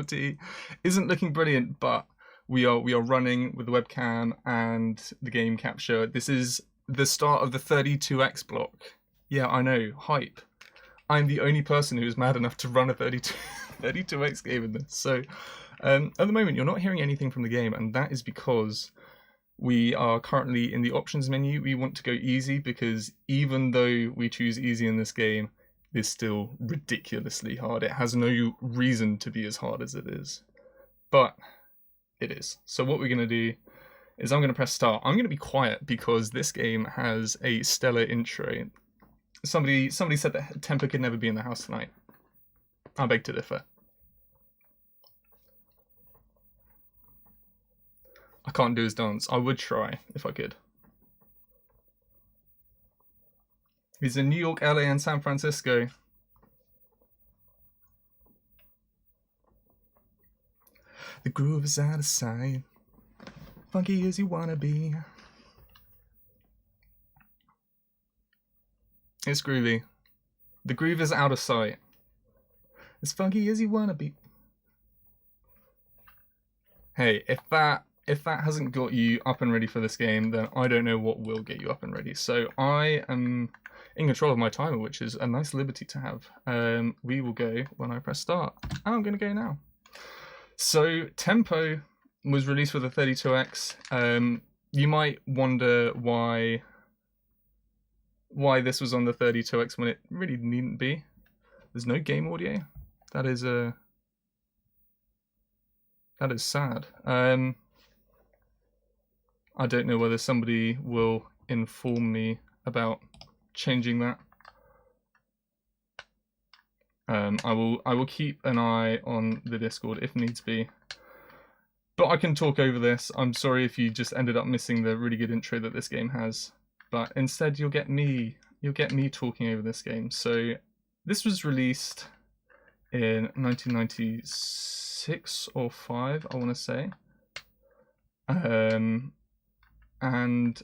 quality isn't looking brilliant, but we are running with the webcam and the game capture. This is the start of the 32x block. Yeah, I know, hype. I'm the only person who is mad enough to run a 32x game in this. So at the moment, you're not hearing anything from the game, and that is because we are currently in the options menu. We want to go easy because even though we choose easy in this game, it's still ridiculously hard. It has no reason to be as hard as it is, but it is. So what we're going to do is I'm going to press start. I'm going to be quiet because this game has a stellar intro. Somebody said that tempo could never be in the house tonight. I beg to differ. I can't do his dance. I would try if I could. He's in New York, LA, and San Francisco. The groove is out of sight. Funky as you wanna be. It's groovy. The groove is out of sight. As funky as you wanna be. Hey, if that hasn't got you up and ready for this game, then I don't know what will get you up and ready. So I am in control of my timer, which is a nice liberty to have. We will go when I press start. And I'm gonna go now. So Tempo was released with a 32x. You might wonder why this was on the 32x when it really needn't be. There's no game audio. That is sad. I don't know whether somebody will inform me about changing that. I will keep an eye on the Discord if needs be. But I can talk over this. I'm sorry if you just ended up missing the really good intro that this game has. But instead you'll get me talking over this game. So this was released in 1996 or 5, I want to say. And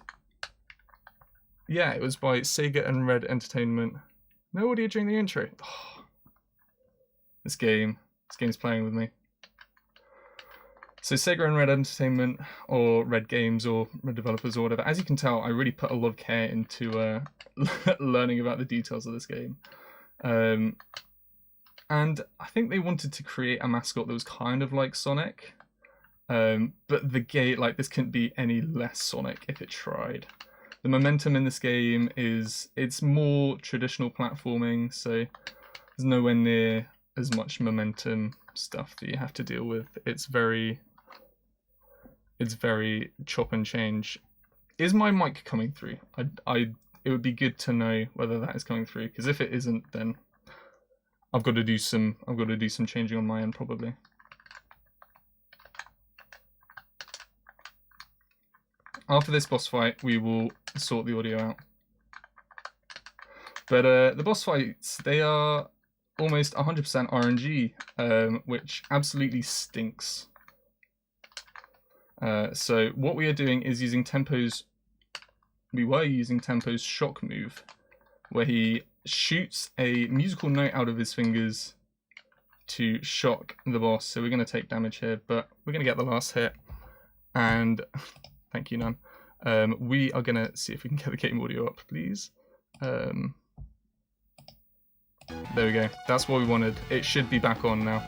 yeah, it was by Sega and Red Entertainment. No audio during the intro. Oh, this game's playing with me. So Sega and Red Entertainment, or Red Games, or Red Developers, or whatever. As you can tell, I really put a lot of care into learning about the details of this game. And I think they wanted to create a mascot that was kind of like Sonic. But the game, like, this couldn't be any less Sonic if it tried. The momentum in this game it's more traditional platforming, so there's nowhere near as much momentum stuff that you have to deal with. It's very chop and change. Is my mic coming through? It would be good to know whether that is coming through, because if it isn't, then I've got to do some changing on my end probably. After this boss fight, we will sort the audio out. But the boss fights, they are almost 100% RNG, which absolutely stinks. So what we are doing is using Tempo's... We were using Tempo's shock move, where he shoots a musical note out of his fingers to shock the boss. So we're going to take damage here, but we're going to get the last hit. And... Thank you, Nan. We are going to see if we can get the game audio up, please. There we go. That's what we wanted. It should be back on now.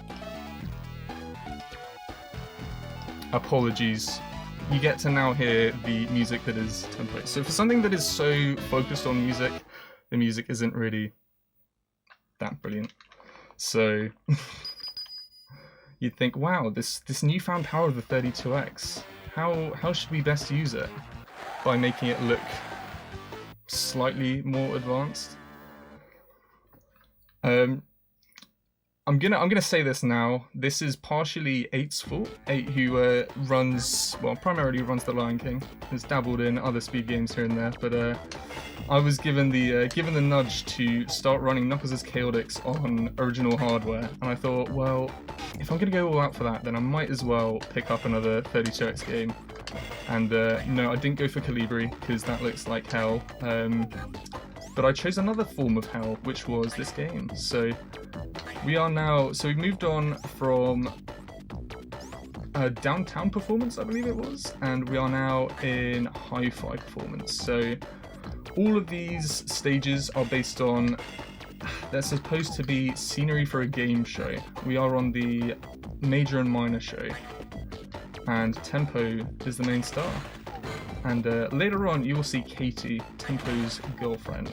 Apologies. You get to now hear the music that is Tempo. So for something that is so focused on music, the music isn't really that brilliant. So you'd think, wow, this newfound power of the 32x. How should we best use it? By making it look slightly more advanced. I'm gonna say this now. This is partially 8's fault. 8, who primarily runs The Lion King, has dabbled in other speed games here and there, but I was given the nudge to start running Knuckles' Chaotix on original hardware, and I thought, well, if I'm gonna go all out for that, then I might as well pick up another 32x game. And no, I didn't go for Calibri because that looks like hell. But I chose another form of hell, which was this game. So we've moved on from downtown performance, I believe it was, and we are now in hi-fi performance. So all of these stages are based on, they're supposed to be scenery for a game show. We are on the major and minor show, and Tempo is the main star. And later on you will see Katie, Tempo's girlfriend.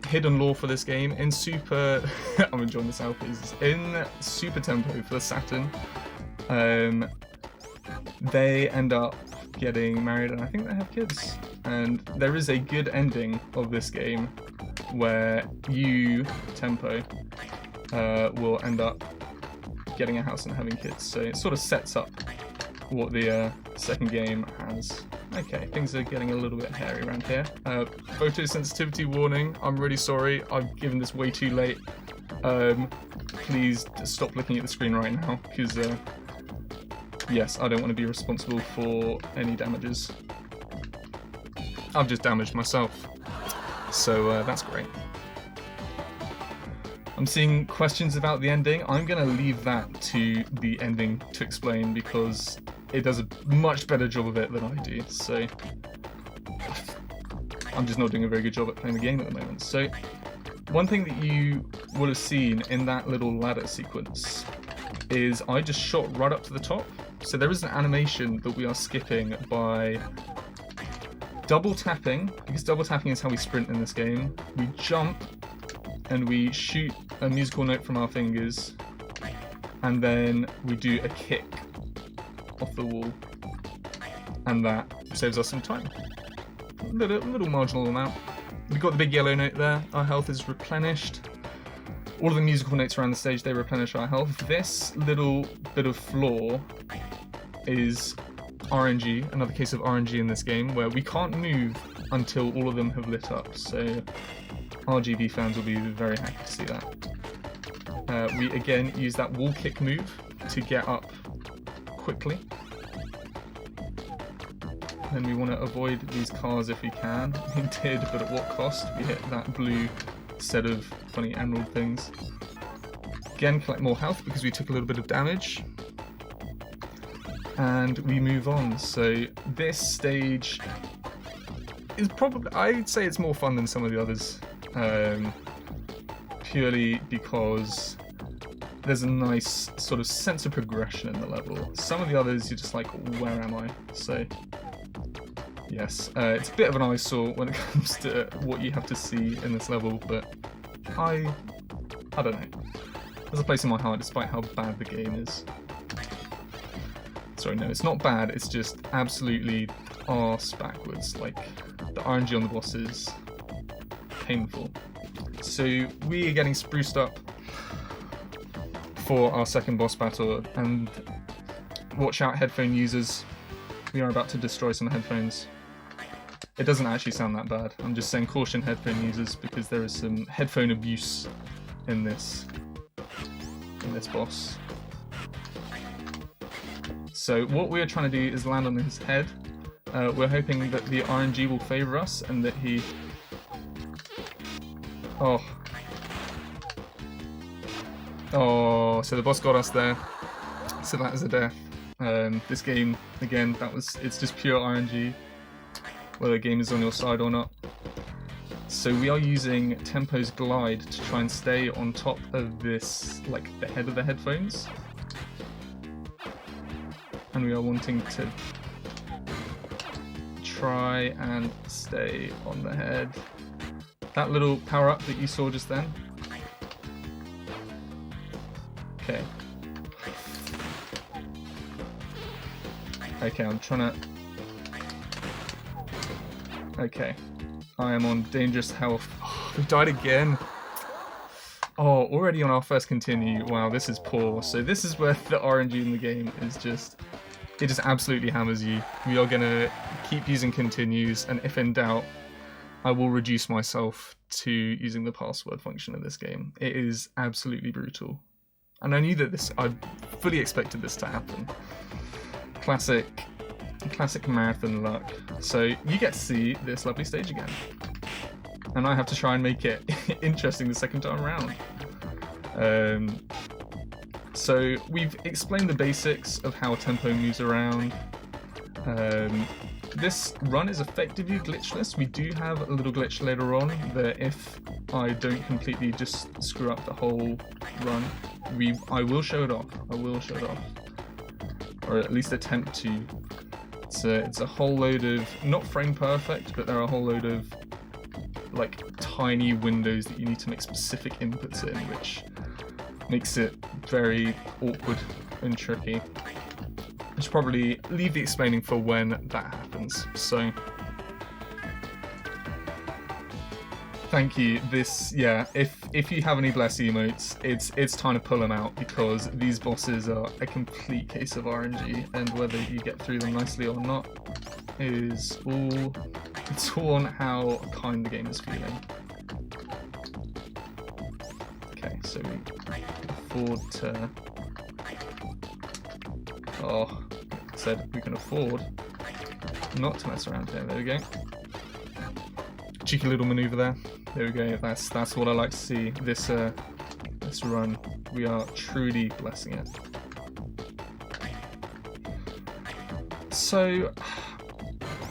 Hidden lore for this game in Super. I'm enjoying this alpha. Is in Super Tempo for the Saturn. They end up getting married, and I think they have kids. And there is a good ending of this game where you, Tempo, will end up getting a house and having kids. So it sort of sets up what the second game has. Okay, things are getting a little bit hairy around here. Photosensitivity warning. I'm really sorry. I've given this way too late. Please stop looking at the screen right now, because yes, I don't want to be responsible for any damages. I've just damaged myself. So that's great. I'm seeing questions about the ending. I'm going to leave that to the ending to explain, because it does a much better job of it than I do. So I'm just not doing a very good job at playing the game at the moment. So one thing that you would have seen in that little ladder sequence is I just shot right up to the top. So there is an animation that we are skipping by double tapping, because double tapping is how we sprint in this game. We jump and we shoot a musical note from our fingers, and then we do a kick off the wall, and that saves us some time. Little marginal amount. We've got the big yellow note there. Our health is replenished. All of the musical notes around the stage, they replenish our health. This little bit of floor is RNG, another case of RNG in this game, where we can't move until all of them have lit up. So RGB fans will be very happy to see that. We again use that wall kick move to get up quickly. Then we want to avoid these cars if we can. We did, but at what cost? We hit that blue set of funny emerald things. Again, collect more health because we took a little bit of damage. And we move on. So this stage is probably, I'd say it's more fun than some of the others. Purely because there's a nice sort of sense of progression in the level. Some of the others, you're just like, where am I? So yes, it's a bit of an eyesore when it comes to what you have to see in this level, but I don't know. There's a place in my heart despite how bad the game is. Sorry, no, it's not bad, it's just absolutely arse backwards. Like, the RNG on the boss is painful. So we are getting spruced up for our second boss battle, and watch out headphone users, we are about to destroy some headphones. It doesn't actually sound that bad, I'm just saying caution headphone users, because there is some headphone abuse in this boss. So what we are trying to do is land on his head. We're hoping that the RNG will favour us and that he... Oh, so the boss got us there. So that is a death. This game, again, it's just pure RNG, whether the game is on your side or not. So we are using Tempo's glide to try and stay on top of this, like the head of the headphones. And we are wanting to try and stay on the head. That little power up that you saw just then. Okay. Okay, I'm trying to... Okay. I am on dangerous health. Oh, we died again. Oh, already on our first continue. Wow, this is poor. So this is where the RNG in the game is just... It just absolutely hammers you. We are going to keep using continues, and if in doubt, I will reduce myself to using the password function of this game. It is absolutely brutal. And I knew that I fully expected this to happen. Classic marathon luck. So you get to see this lovely stage again. And I have to try and make it interesting the second time around. So we've explained the basics of how tempo moves around. This run is effectively glitchless. We do have a little glitch later on that if I don't completely just screw up the whole run, I will show it off. I will show it off. Or at least attempt to. It's a whole load of, not frame perfect, but there are a whole load of like tiny windows that you need to make specific inputs in, which makes it very awkward and tricky. I should probably leave the explaining for when that happens. So, thank you. This, yeah, if you have any bless emotes, it's time to pull them out, because these bosses are a complete case of RNG, and whether you get through them nicely or not is it's all on how kind the game is feeling. Okay, so we can afford to. Oh, said we can afford not to mess around here. There we go. Cheeky little maneuver there. There we go. That's what I like to see. This run, we are truly blessing it. So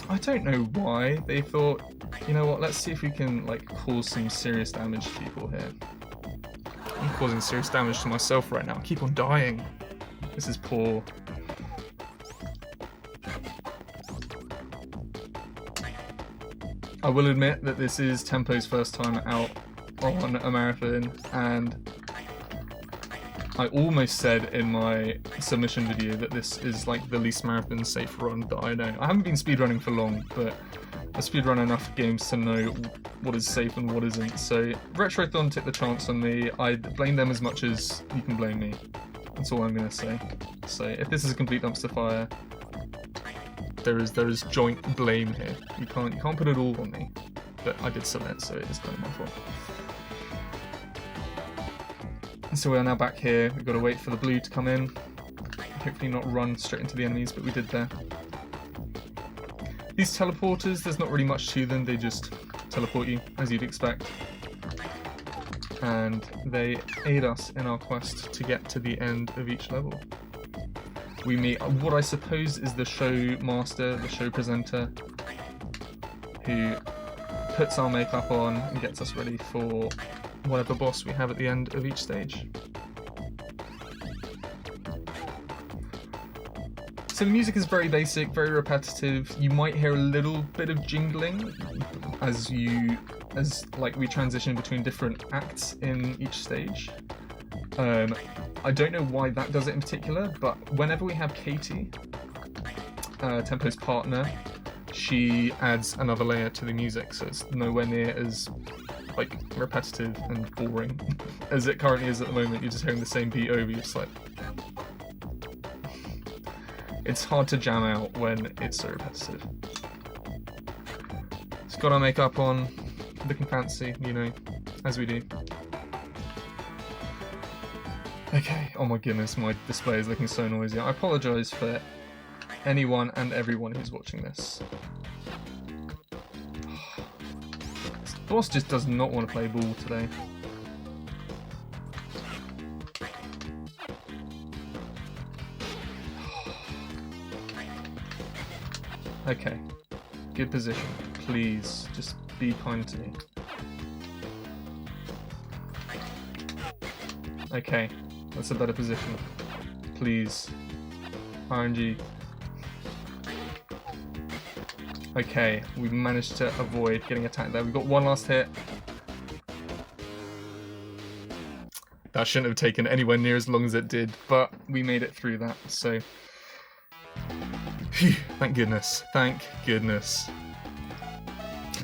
I don't know why they thought, you know what? Let's see if we can like cause some serious damage to people here. I'm causing serious damage to myself right now. I keep on dying. This is poor. I will admit that this is Tempo's first time out on a marathon, and I almost said in my submission video that this is like the least marathon safe run that I know. I haven't been speedrunning for long, but I speedrun enough games to know what is safe and what isn't. So Retrothon took the chance on me. I blame them as much as you can blame me. That's all I'm going to say. So if this is a complete dumpster fire, there is joint blame here. You can't put it all on me, but I did submit, so it is kind of my fault. So we are now back here. We've got to wait for the blue to come in. Hopefully not run straight into the enemies, but we did there. These teleporters, there's not really much to them. They just teleport you, as you'd expect. And they aid us in our quest to get to the end of each level. We meet what I suppose is the show master, the show presenter, who puts our makeup on and gets us ready for whatever boss we have at the end of each stage. So the music is very basic, very repetitive. You might hear a little bit of jingling as we transition between different acts in each stage. I don't know why that does it in particular, but whenever we have Katie, Tempo's partner, she adds another layer to the music, so it's nowhere near as like repetitive and boring as it currently is at the moment. You're just hearing the same beat over. You're just like, it's hard to jam out when it's so repetitive. It's got our makeup on, looking fancy, you know, as we do. Okay, oh my goodness, my display is looking so noisy. I apologise for anyone and everyone who's watching this. This boss just does not want to play ball today. Okay, good position. Please, just be kind to me. Okay. That's a better position. Please. RNG. Okay, we managed to avoid getting attacked there. We've got one last hit. That shouldn't have taken anywhere near as long as it did, but we made it through that, so... Phew, thank goodness. Thank goodness.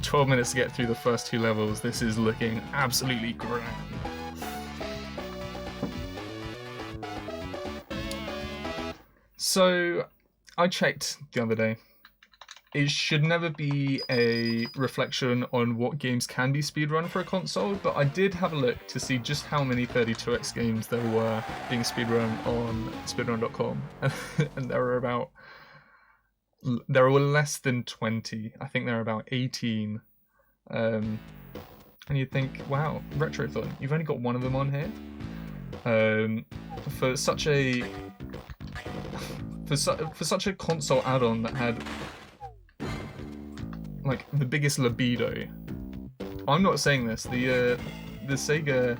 12 minutes to get through the first two levels. This is looking absolutely grand. So, I checked the other day. It should never be a reflection on what games can be speedrun for a console, but I did have a look to see just how many 32x games there were being speedrun on speedrun.com, and there were less than 20. I think there are about 18. And you'd think, wow, Retrothon, you've only got one of them on here? for such a for such a console add-on that had like the biggest libido. I'm not saying this. The Sega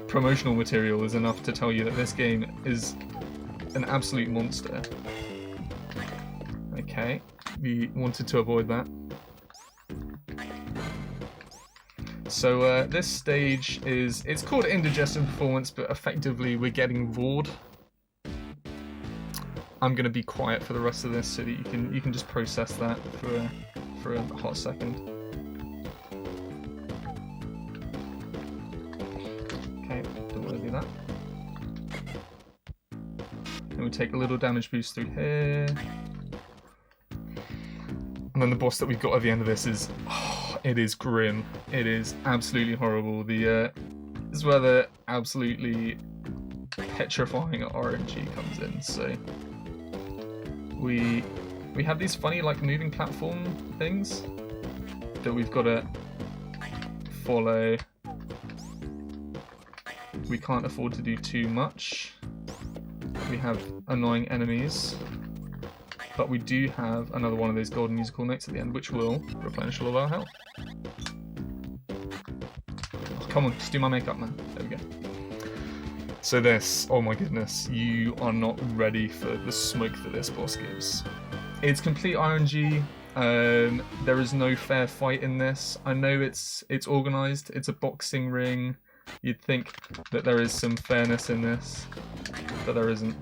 promotional material is enough to tell you that this game is an absolute monster. Okay, we wanted to avoid that. So this stage it's called Indigestion Performance, but effectively we're getting roared. I'm gonna be quiet for the rest of this so that you can just process that for a hot second. Okay, don't want to do that. Then we take a little damage boost through here. And then the boss that we've got at the end of this is, oh, it is grim. It is absolutely horrible. This is where the absolutely petrifying RNG comes in. So we have these funny like moving platform things that we've got to follow. We can't afford to do too much. We have annoying enemies. But we do have another one of those golden musical notes at the end, which will replenish all of our health. Oh, come on, just do my makeup, man. There we go. So this, oh my goodness, you are not ready for the smoke that this boss gives. It's complete RNG. There is no fair fight in this. I know it's organised. It's a boxing ring. You'd think that there is some fairness in this, but there isn't.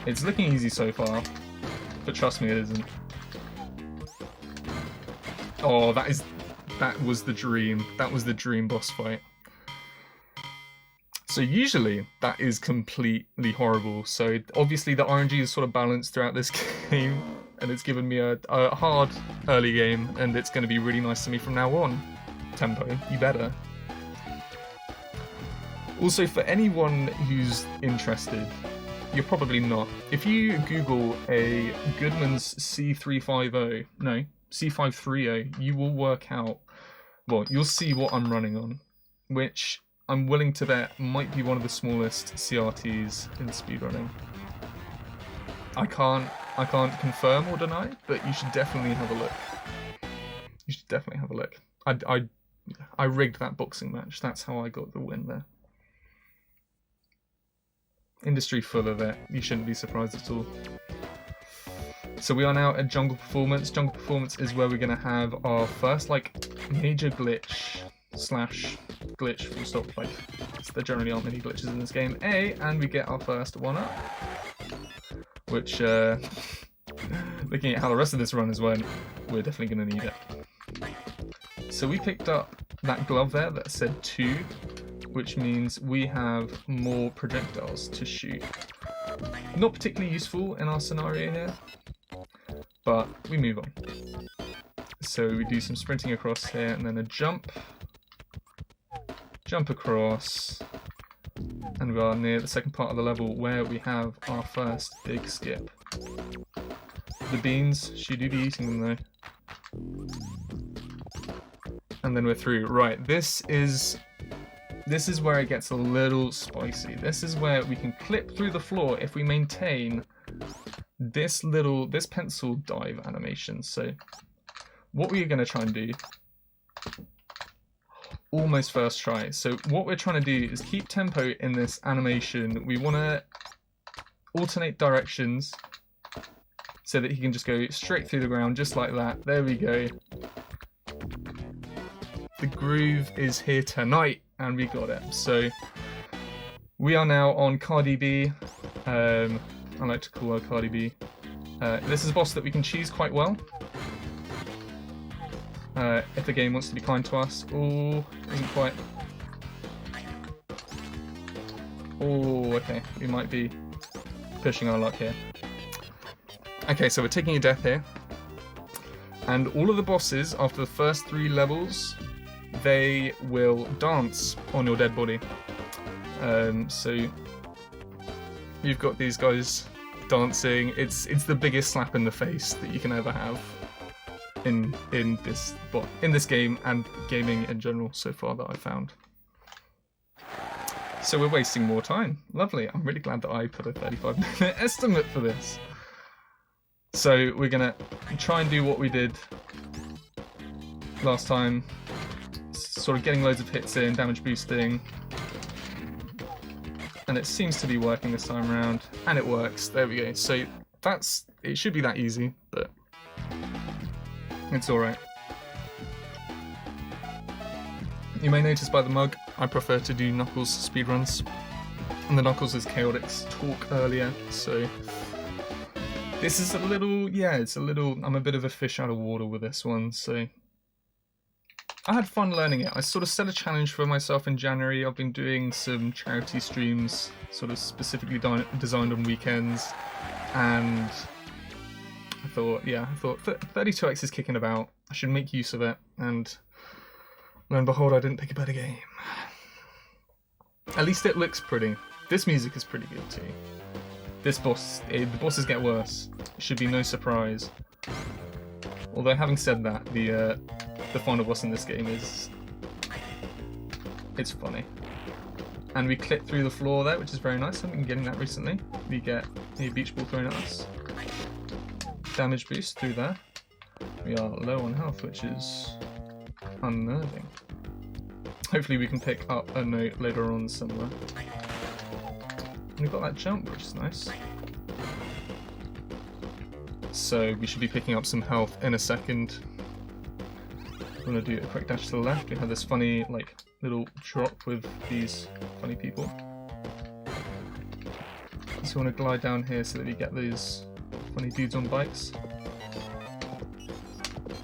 It's looking easy so far, but trust me, it isn't. Oh, that was the dream. That was the dream boss fight. So usually that is completely horrible. So obviously the RNG is sort of balanced throughout this game, and it's given me a hard early game, and it's going to be really nice to me from now on. Tempo, you better. Also, for anyone who's interested, you're probably not. If you Google a Goodman's C530, you will work out, well, you'll see what I'm running on, which I'm willing to bet might be one of the smallest CRTs in speedrunning. I can't confirm or deny, but you should definitely have a look. You should definitely have a look. I rigged that boxing match. That's how I got the win there. Industry full of it. You shouldn't be surprised at all. So we are now at Jungle Performance. Jungle Performance is where we're going to have our first like major glitch slash glitch full stop. Like, there generally aren't many glitches in this game. And we get our first one up, which looking at how the rest of this run has went, we're definitely going to need it. So we picked up that glove there that said 2, which means we have more projectiles to shoot. Not particularly useful in our scenario here, but we move on. So we do some sprinting across here and then a jump across, and we are near the second part of the level where we have our first big skip. The beans, she do be eating them though. And then we're through. Right, this is where it gets a little spicy. This is where we can clip through the floor if we maintain this pencil dive animation. So what we're going to try and do, almost first try. So what we're trying to do is keep tempo in this animation. We want to alternate directions so that he can just go straight through the ground just like that. There we go. The groove is here tonight, and we got it. So we are now on Cardi B. I like to call her Cardi B. This is a boss that we can cheese quite well if the game wants to be kind to us. Oh, isn't quite. Oh, okay. We might be pushing our luck here. Okay, so we're taking a death here. And all of the bosses, after the first 3 levels, they will dance on your dead body. So you've got these guys dancing. It's the biggest slap in the face that you can ever have in this game and gaming in general so far that I've found. So we're wasting more time. Lovely. I'm really glad that I put a 35-minute estimate for this. So we're gonna try and do what we did last time. Sort of getting loads of hits in, damage boosting. And it seems to be working this time around. And it works. There we go. So it should be that easy, but it's alright. You may notice by the mug, I prefer to do Knuckles speedruns. And the Knuckles is Chaotix talk earlier, so this is a little, I'm a bit of a fish out of water with this one, so I had fun learning it. I sort of set a challenge for myself in January. I've been doing some charity streams, sort of specifically designed on weekends, and I thought 32X is kicking about. I should make use of it, and lo and behold, I didn't pick a better game. At least it looks pretty. This music is pretty good too. This boss, the bosses get worse. It should be no surprise. Although having said that, the final boss in this game it's funny. And we clip through the floor there, which is very nice. I've been getting that recently. We get a beach ball thrown at us. Damage boost through there. We are low on health, which is unnerving. Hopefully we can pick up a note later on somewhere. And we've got that jump, which is nice. So we should be picking up some health in a second. I'm going to do a quick dash to the left. We have this funny, like, little drop with these funny people. So we want to glide down here so that we get those funny dudes on bikes.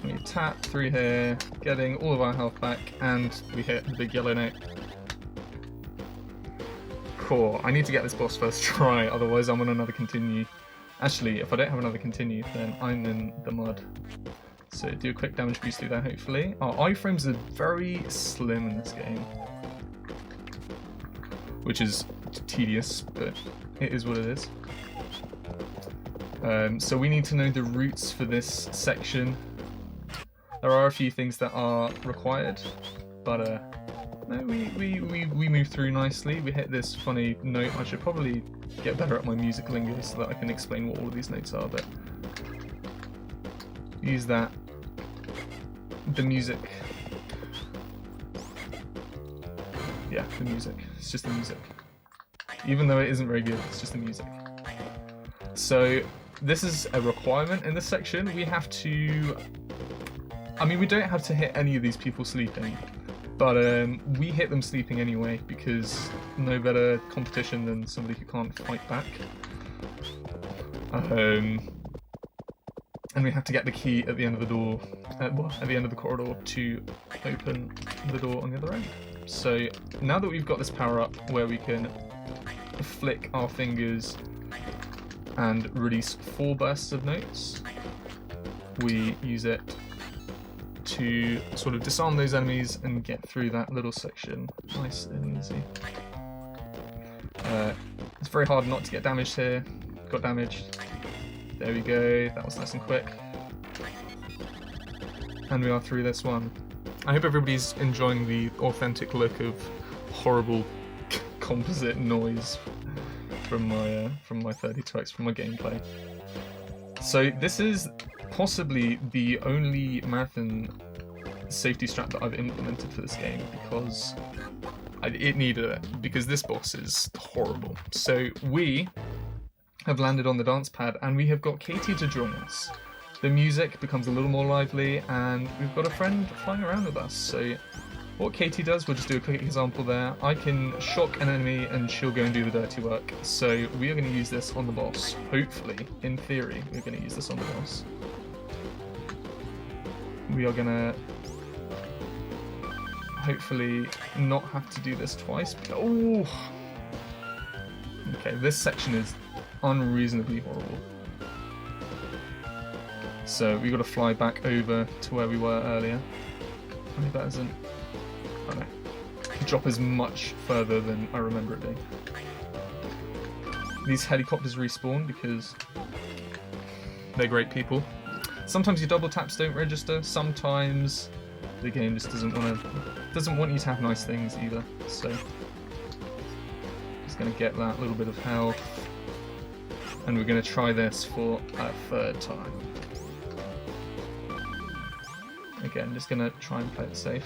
We tap through here, getting all of our health back, and we hit the big yellow note. Cool, I need to get this boss first try, otherwise I'm on another continue. Actually, if I don't have another continue, then I'm in the mud. So do a quick damage boost through there, hopefully. Our iframes are very slim in this game, which is tedious, but it is what it is. So we need to know the routes for this section. There are a few things that are required, but no, we move through nicely. We hit this funny note. I should probably get better at my music lingo so that I can explain what all of these notes are, but use that. The music. Yeah, the music. It's just the music. Even though it isn't very good, it's just the music. So this is a requirement in this section. We have to... I mean, we don't have to hit any of these people sleeping, but we hit them sleeping anyway, because no better competition than somebody who can't fight back. And we have to get the key at the end of the door, at the end of the corridor, to open the door on the other end. So now that we've got this power up where we can flick our fingers and release 4 bursts of notes, we use it to sort of disarm those enemies and get through that little section nice and easy. It's very hard not to get damaged here. Got damaged. There we go, that was nice and quick. And we are through this one. I hope everybody's enjoying the authentic look of horrible composite noise from my 32X, from my gameplay. So this is possibly the only marathon safety strat that I've implemented for this game, because it needed it, because this boss is horrible. So we have landed on the dance pad and we have got Katie to join us. The music becomes a little more lively and we've got a friend flying around with us. So what Katie does, we'll just do a quick example there. I can shock an enemy and she'll go and do the dirty work. So we are going to use this on the boss. Hopefully, in theory, we're going to use this on the boss. We are going to hopefully not have to do this twice. Oh! Okay, this section is unreasonably horrible. So we've got to fly back over to where we were earlier. I think that isn't... Oh no. The drop is much further than I remember it being. These helicopters respawn because they're great people. Sometimes your double taps don't register, sometimes the game just doesn't want you to have nice things either, so Just going to get that little bit of health. And we're going to try this for a third time. Again, just going to try and play it safe.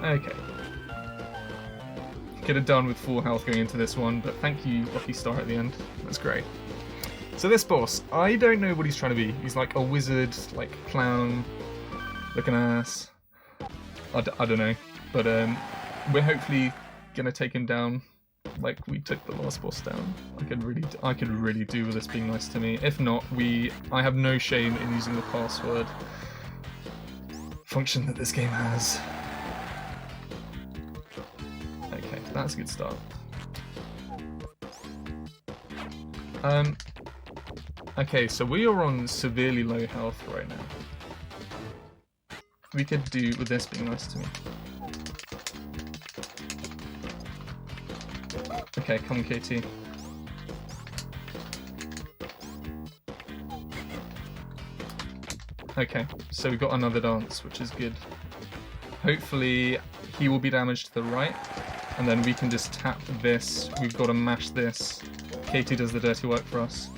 Okay. Could have done with full health going into this one, but thank you, Lucky Star, at the end. That's great. So this boss, I don't know what he's trying to be. He's like a wizard, like clown looking ass. I don't know. But we're hopefully going to take him down like we took the last boss down. I could really do with this being nice to me. If not, I have no shame in using the password function that this game has. Okay, that's a good start. Okay, so we are on severely low health right now. We could do with this being nice to me. Okay, come on, KT. Okay, so we've got another dance, which is good. Hopefully he will be damaged to the right, and then we can just tap this. We've got to mash this. KT does the dirty work for us.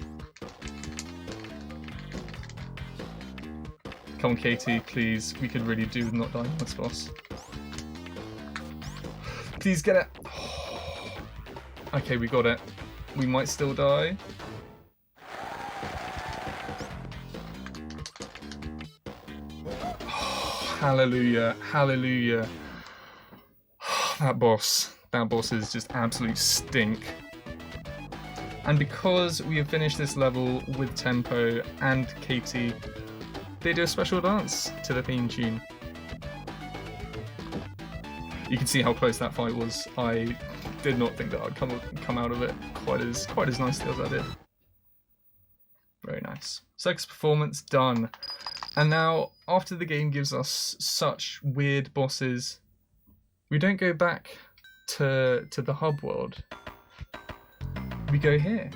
Come on, KT, please. We could really do with not dying on this boss. Please get it. Okay, we got it. We might still die. Hallelujah, hallelujah. That boss is just absolute stink. And because we have finished this level with Tempo and KT, they do a special dance to the theme tune. You can see how close that fight was. I did not think that I'd come out of it quite as nicely as I did. Very nice. Circus performance done. And now, after the game gives us such weird bosses, we don't go back to the hub world. We go here.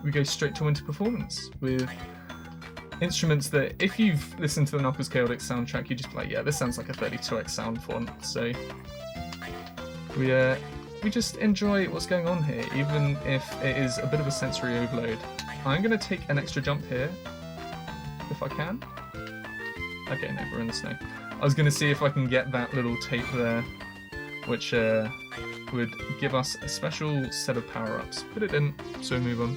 We go straight to Winter Performance with instruments that, if you've listened to the Knuckles Chaotix soundtrack, you just be like, yeah, this sounds like a 32x sound font. So we just enjoy what's going on here, even if it is a bit of a sensory overload. I'm going to take an extra jump here, if I can. Okay, no, we're in the snow. I was going to see if I can get that little tape there, which would give us a special set of power-ups, but it didn't, so move on.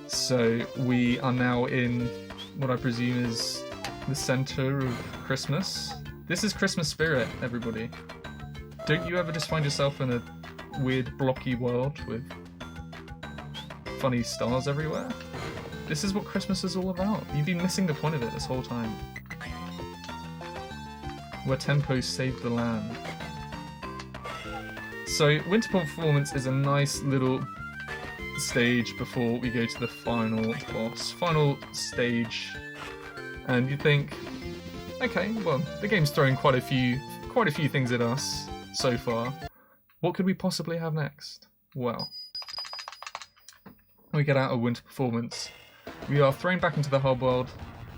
So we are now in what I presume is the center of Christmas. This is Christmas spirit, everybody. Don't you ever just find yourself in a weird blocky world with funny stars everywhere? This is what Christmas is all about. You've been missing the point of it this whole time. Where Tempo saved the land. So Winter Performance is a nice little stage before we go to the final boss, final stage. And you think, okay, well, the game's throwing quite a few things at us so far. What could we possibly have next? Well, we get out of Winter Performance. We are thrown back into the hub world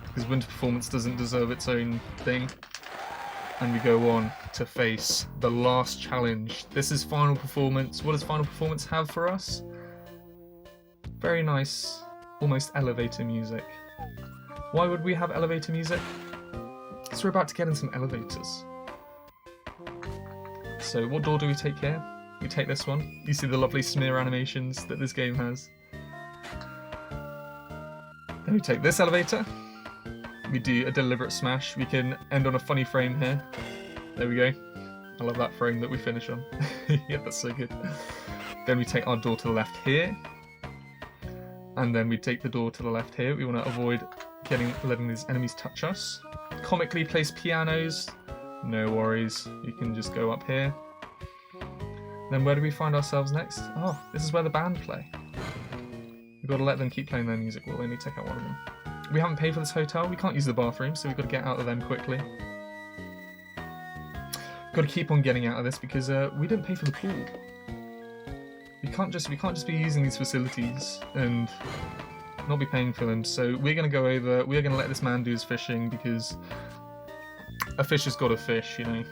because Winter Performance doesn't deserve its own thing. And we go on to face the last challenge. This is Final Performance. What does Final Performance have for us? Very nice, almost elevator music. Why would we have elevator music? Because we're about to get in some elevators. So what door do we take here? We take this one. You see the lovely smear animations that this game has. Then we take this elevator. We do a deliberate smash. We can end on a funny frame here. There we go. I love that frame that we finish on. Yeah, that's so good. Then we take our door to the left here. And then we take the door to the left here. We want to avoid letting these enemies touch us. Comically placed pianos. No worries. You can just go up here. Then where do we find ourselves next? Oh, this is where the band play. We've got to let them keep playing their music. We'll only take out one of them. We haven't paid for this hotel. We can't use the bathroom, so we've got to get out of them quickly. Got to keep on getting out of this because we didn't pay for the pool. We can't just be using these facilities and not be paying for them. So we're going to go over, we're going to let this man do his fishing, because a fish has got to fish, you know.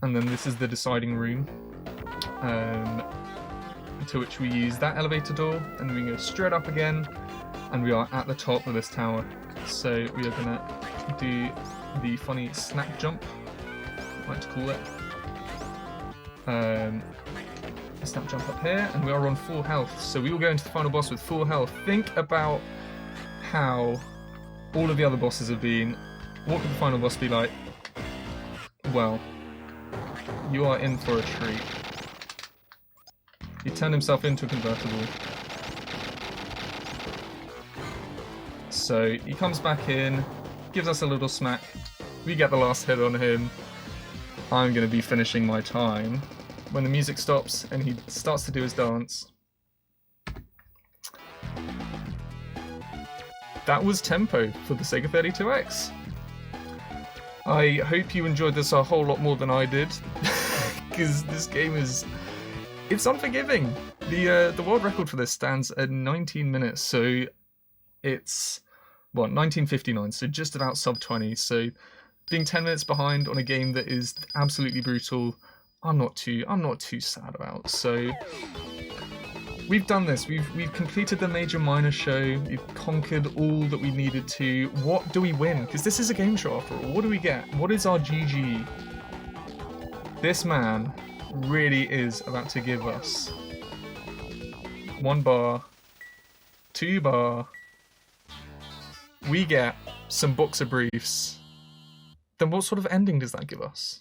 And then this is the deciding room, to which we use that elevator door, and then we go straight up again, and we are at the top of this tower. So we are going to do the funny snap jump, I like to call it. Snap jump up here, and we are on full health, so we will go into the final boss with full health. Think about how all of the other bosses have been. What could the final boss be like? Well, you are in for a treat. He turned himself into a convertible. So he comes back in, gives us a little smack, we get the last hit on him. I'm going to be finishing my time when the music stops and he starts to do his dance. That was Tempo for the Sega 32X. I hope you enjoyed this a whole lot more than I did, because this game is... it's unforgiving. The world record for this stands at 19 minutes, so it's... well, 1959, so just about sub 20, so being 10 minutes behind on a game that is absolutely brutal, I'm not too sad about. So we've done this. We've completed the major minor show. We've conquered all that we needed to. What do we win? Because this is a game show after all. What do we get? What is our GG? This man really is about to give us 1 bar, 2 bar. We get some boxer briefs. Then what sort of ending does that give us?